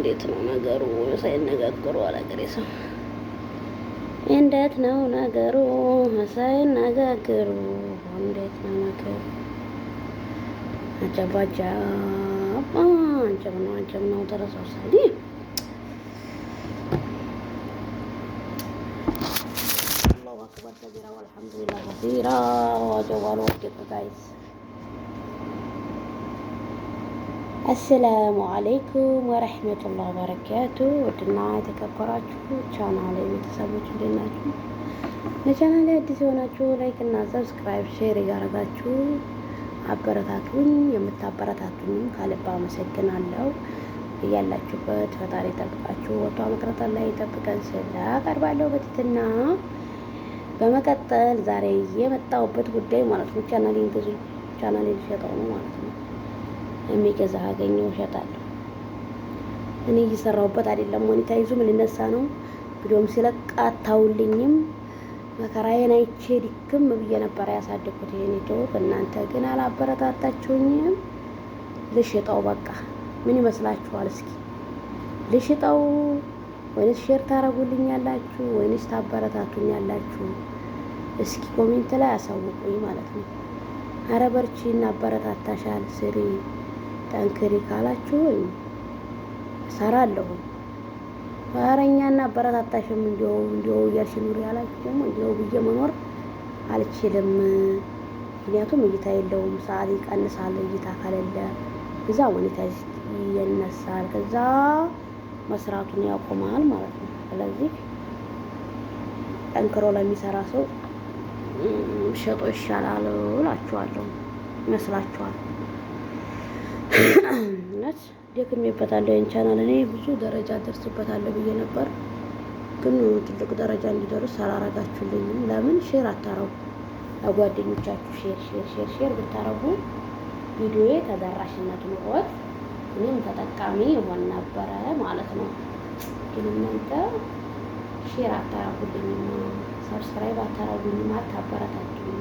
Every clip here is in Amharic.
እንዴት ነው ነገሩ? ሳይነጋገሩ አላገሬ ሰው እንዴት ነው ነገሩ? ሳይነጋገሩ እንዴት ነው ነገሩ? አጨባጫ አንጨብ ነው ተረሳሳሊ አላሁ አክበር ከቢራ ወልሐምዱሊላህ ከሲራ ወጀዋሉ ወደቀ ጋይስ። አሰላሙ አለይኩም ወረህመቱላህ ወበረካቱ። ውድና የተከበራችሁ ቻናሌ ቤተሰቦች እንዴት ናችሁ? ለቻናሌ አዲስ የሆናችሁ ላይክ እና ሰብስክራይብ ሼር እያደረጋችሁ አበረታቱኝ። የምታበረታቱኝም ከልብ አመሰግናለሁ። እያላችሁበት ፈጣሪ ይጠብቃችሁ፣ ወጥቶ መቅረት ላይ ይጠብቀን ስል አቀርባለሁ በትህትና። በመቀጠል ዛሬ የመጣሁበት ጉዳይ ማለት ነው ቻናሌን ግዙ፣ ቻናሌን ሸጠው ነው ማለት ነው። የሚገዛ አገኘው እሸጣለሁ። እኔ እየሰራሁበት አይደለም፣ ሞኔታይዙ ምን ልነሳ ነው። ቪዲዮም ሲለቅ አታውልኝም። መከራዬን አይቼ ድክም ብዬ ነበር ያሳደኩት ይሄን ዩቲዩብ። እናንተ ግን አላበረታታችሁኝም። ልሽጠው በቃ ምን ይመስላችኋል? እስኪ ልሽጠው ወይንስ ሼር ታረጉልኛላችሁ ወይንስ ታበረታቱኛላችሁ? እስኪ ኮሜንት ላይ አሳውቁኝ ማለት ነው። አረ በርቺ እናበረታታሻል፣ ስሪ ጠንክሪ ካላችሁኝ እሰራለሁ። ኧረ እኛ እናበረታታሽም እንዲያው እያልሽ ኑሪ ያላችሁ ደግሞ እንዲያው ብዬ መኖር አልችልም። ምክንያቱም እይታ የለውም፣ ሰዓት ይቀንሳል። እይታ ከሌለ እዛ ሞኔታይዝ ይነሳል፣ ከዛ መስራቱን ያቆማል ማለት ነው። ስለዚህ ጠንክሮ ለሚሰራ ሰው ሸጦ ይሻላል እላችኋለሁ። ይመስላችኋል? እውነት ደክሜበታለሁ። ይሄን ቻናል እኔ ብዙ ደረጃ ደርስበታለሁ ብዬ ነበር፣ ግን ትልቅ ደረጃ እንዲደርስ አላረጋችሁልኝም። ለምን ሼር አታረጉ? ለጓደኞቻችሁ ሼር ብታረጉ ቪዲዮዬ ተደራሽነት ኑሮት እኔም ተጠቃሚ ሆን ነበረ ማለት ነው። ግን እናንተ ሼር አታረጉልኝም፣ ሰብስክራይብ አታረጉኝም፣ አታበረታቱኝም።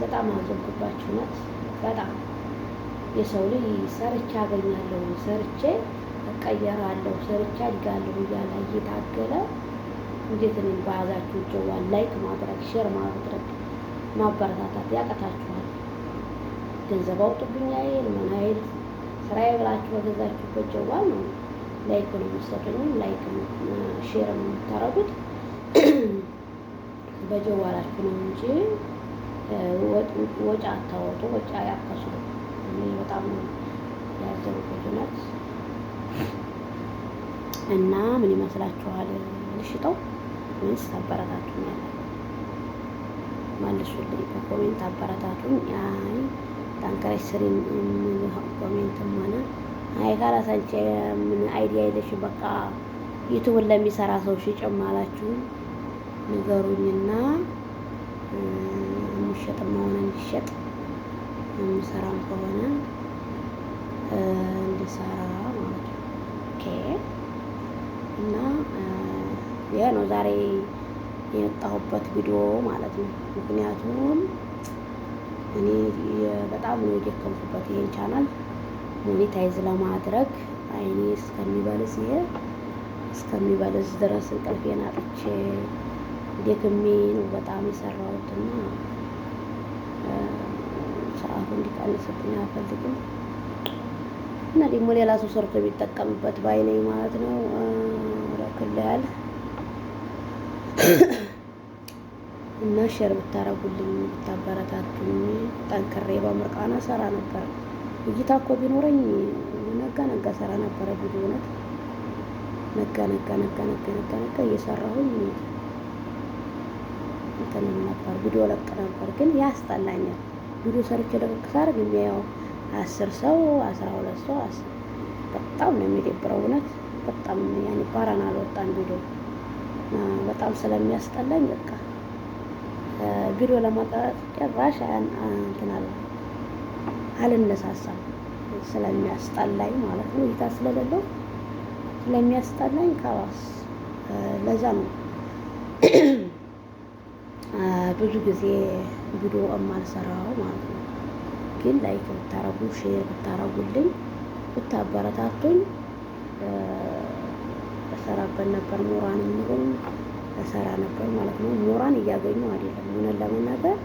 በጣም አዘንኩባችሁ ነት በጣም የሰው ልጅ ሰርቼ አገኛለሁ፣ ሰርቼ እቀየራለሁ፣ ሰርቼ አድጋለሁ እያለ እየታገለ እንዴት እኔን በያዛችሁ ጀዋል ላይክ ማድረግ ሼር ማድረግ ማበረታታት ያቀታችኋል? ገንዘብ አውጡብኝ አይል ምን አይል ስራዬ ብላችሁ በገዛችሁበት ጀዋል ነው ላይክን የምትሰጡኝም ላይክ ሼር የምታረጉት በጀዋላችሁ ነው እንጂ ወጪ አታወጡ፣ ወጪ አያከሱ። እኔ በጣም ያዘንኩት እውነት። እና ምን ይመስላችኋል? ልሽጠው ወይስ ታበረታቱኛላችሁ? መልሱልኝ በኮሜንት አበረታቱኝ። አይ ጠንክረሽ ስሪ ኮሜንትም ሆነ አይ ካላሳንቺ ምን አይዲያ የለሽ በቃ ዩቲዩብን ለሚሰራ ሰው ሽጭም አላችሁ ንገሩኝና የሚሸጥም ሆነ እንዲሸጥ የሚሰራም ከሆነ እንዲሰራ ማለት ነው። ኦኬ። እና ይሄ ነው ዛሬ የመጣሁበት ቪዲዮ ማለት ነው። ምክንያቱም እኔ በጣም ነው የደከምኩበት ይሄን ቻናል ሞኔታይዝ ለማድረግ አይኔ እስከሚበልዝ ድረስ እንቅልፌን አጥቼ ደክሜ ነው በጣም የሰራሁትና ሰዓቱ እንዲቀንስብኝ አልፈልግም። እና ደግሞ ሌላ ሰው ሰርቶ ቢጠቀምበት ባይነኝ ማለት ነው። ረክላል እና ሼር ብታረጉልኝ ብታበረታቱኝ ጠንክሬ በምርቃና ሰራ ነበር። እይታ እኮ ቢኖረኝ ነጋ ሰራ ነበረ ቪዲዮ ነት ነጋ እየሰራሁኝ እንትን ነበር ቪዲዮ ለቅ ነበር። ግን ያስጠላኛል። ቪዲዮ ሰርቼ ለቅቅ ሳርግ የሚያየው 10 ሰው 12 ሰው በጣም ነው የሚደብረው እውነት። በጣም ያኔ ባራን አልወጣም ቪዲዮ በጣም ስለሚያስጠላኝ በቃ ቪዲዮ ለማቅረጥ ጭራሽ እንትን አልነሳሳም ስለሚያስጠላኝ ማለት ነው። እይታ ስለሌለው ስለሚያስጠላኝ ካላስ ለዛ ነው ብዙ ጊዜ ቪዲዮ የማልሰራው ማለት ነው። ግን ላይክ ብታረጉ ሼር ብታረጉልኝ ብታበረታቱኝ እሰራበት ነበር። ሞራንም ኑሮኝ እሰራ ነበር ማለት ነው። ሞራን እያገኙ አይደለም፣ ሆነን ለመናገር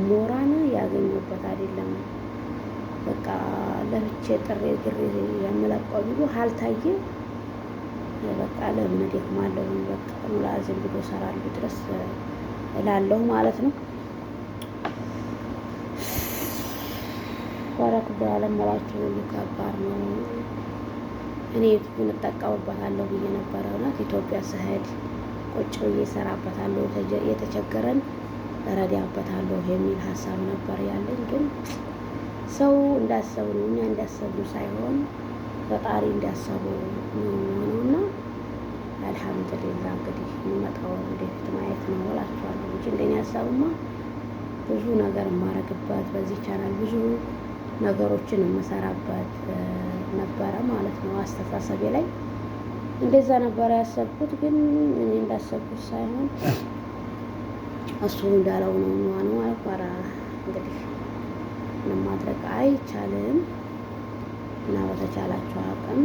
ሞራን ያገኙበት አይደለም። በቃ ለብቻ ጥሬ ግሬ የምለቀው ቢሉ ሀልታየ በቃ ለምን ደክማለሁ፣ በቃ ሙላዝም ብሎ እሰራለሁ ድረስ እላለሁ ማለት ነው። ወራኩ ባለመላችሁ ከባድ ነው። እኔ ዩቲዩብን እጠቀምበታለሁ ብዬ ነበረ። እውነት ኢትዮጵያ ስሄድ ቁጭ ብዬ እሰራበታለሁ፣ የተቸገረን እረዳበታለሁ የሚል ሀሳብ ነበር ያለኝ። ግን ሰው እንዳሰቡ ነው፣ እኛ እንዳሰቡ ሳይሆን ፈጣሪ እንዳሰቡ ነው የሚሆነውና አልሐምዱሊላህ እንግዲህ የሚመጣውን ወደፊት ማየት ነው እላችኋለሁ እንጂ እንደኔ ሀሳብማ ብዙ ነገር የማረግበት በዚህ ቻናል ብዙ ነገሮችን የምሰራበት ነበረ ማለት ነው። አስተሳሰቤ ላይ እንደዛ ነበረ ያሰብኩት። ግን እኔ እንዳሰብኩት ሳይሆን እሱ እንዳለው ነው የሚሆነው ማለት ነው። እንግዲህ ምንም ማድረግ አይቻልም እና በተቻላችሁ አቅም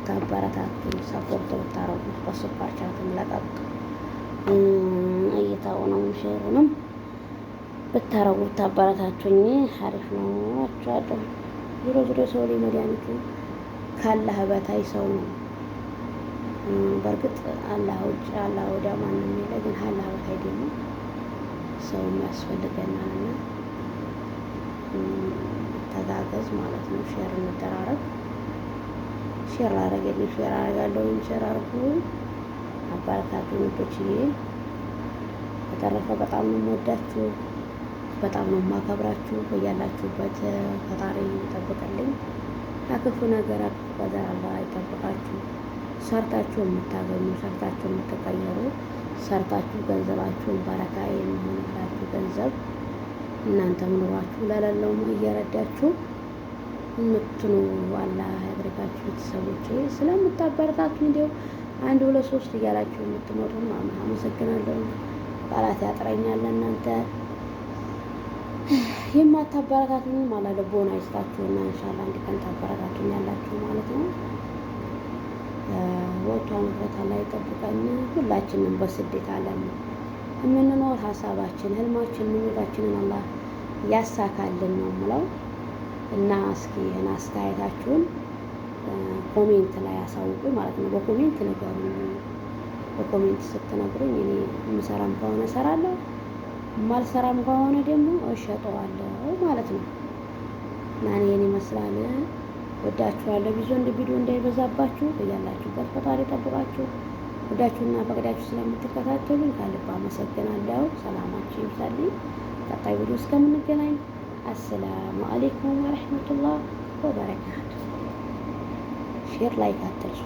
ታበረታቱኝ፣ ሰፖርት ብታረጉ በሱፐር ቻትም ለቀቅ እይታውንም ሼሩንም ብታረጉ ታበረታቱኝ አሪፍ ነው እላችኋለሁ። ዞሮ ዞሮ ሰው ላይ መድኃኒቱ ካላህ በታይ ሰው ነው። በእርግጥ አላህ ውጭ አላህ ወዲያ ማንም የለ፣ ግን አላህ በታይ ደግሞ ሰው ያስፈልገናልና ተጋገዝ ማለት ነው። ሼር እንደራረግ። ሼር አረጋለሁ፣ ሼር አረጋለሁ፣ ሼር አርጉ፣ አበረታቱኝ ወዶችዬ። በተረፈ በጣም ነው የምወዳችሁ፣ በጣም ነው የማከብራችሁ። በያላችሁበት ፈጣሪ ይጠብቅልኝ፣ ከክፉ ነገር አክፉ ቀደር አላህ ይጠብቃችሁ። ሰርታችሁ የምታገኙ፣ ሰርታችሁ የምትቀየሩ፣ ሰርታችሁ ገንዘባችሁን በረካ የሚሆንላችሁ ገንዘብ እናንተ ኑሯችሁ ለሌለው እየረዳችሁ የምትኖሩ አላህ ያድርጋችሁ። ቤተሰቦቼ ስለምታበረታቱ እንዲሁ 1 2 3 እያላችሁ የምትመጡ አመሰግናለሁ። ቃላት ያጥረኛል። እናንተ የማታበረታቱኝ ማለት ልቦና ይስጣችሁና ኢንሻአላህ አንድ ቀን ታበረታቱኛላችሁ ማለት ነው። ወጥቷን ቦታ ላይ ጠብቀን ሁላችንም በስደት ዓለም የምንኖር ሀሳባችን፣ ህልማችን፣ ምኞታችንን አላህ ያሳካልን ነው የምለው እና እስኪ ይህን አስተያየታችሁን ኮሜንት ላይ አሳውቁኝ ማለት ነው። በኮሜንት ንገሩኝ። በኮሜንት ስትነግሩኝ እኔ የምሰራም ከሆነ እሰራለሁ፣ የማልሰራም ከሆነ ደግሞ እሸጠዋለሁ ማለት ነው እና እኔን ይመስላል። ወዳችኋለሁ። ቪዲዮ እንዳይበዛባችሁ እያላችሁበት ፈጣሪ ጠብቃችሁ። ወዳችሁና ፈቅዳችሁ ስለምትከታተሉኝ ከልብ አመሰግናለሁ። ሰላማችሁ ይብዛልኝ። ቀጣይ ቪዲዮ እስከምንገናኝ አሰላሙ አለይኩም ወረህመቱላህ ወበረካቱ። ሼር ላይክ አትርሱ።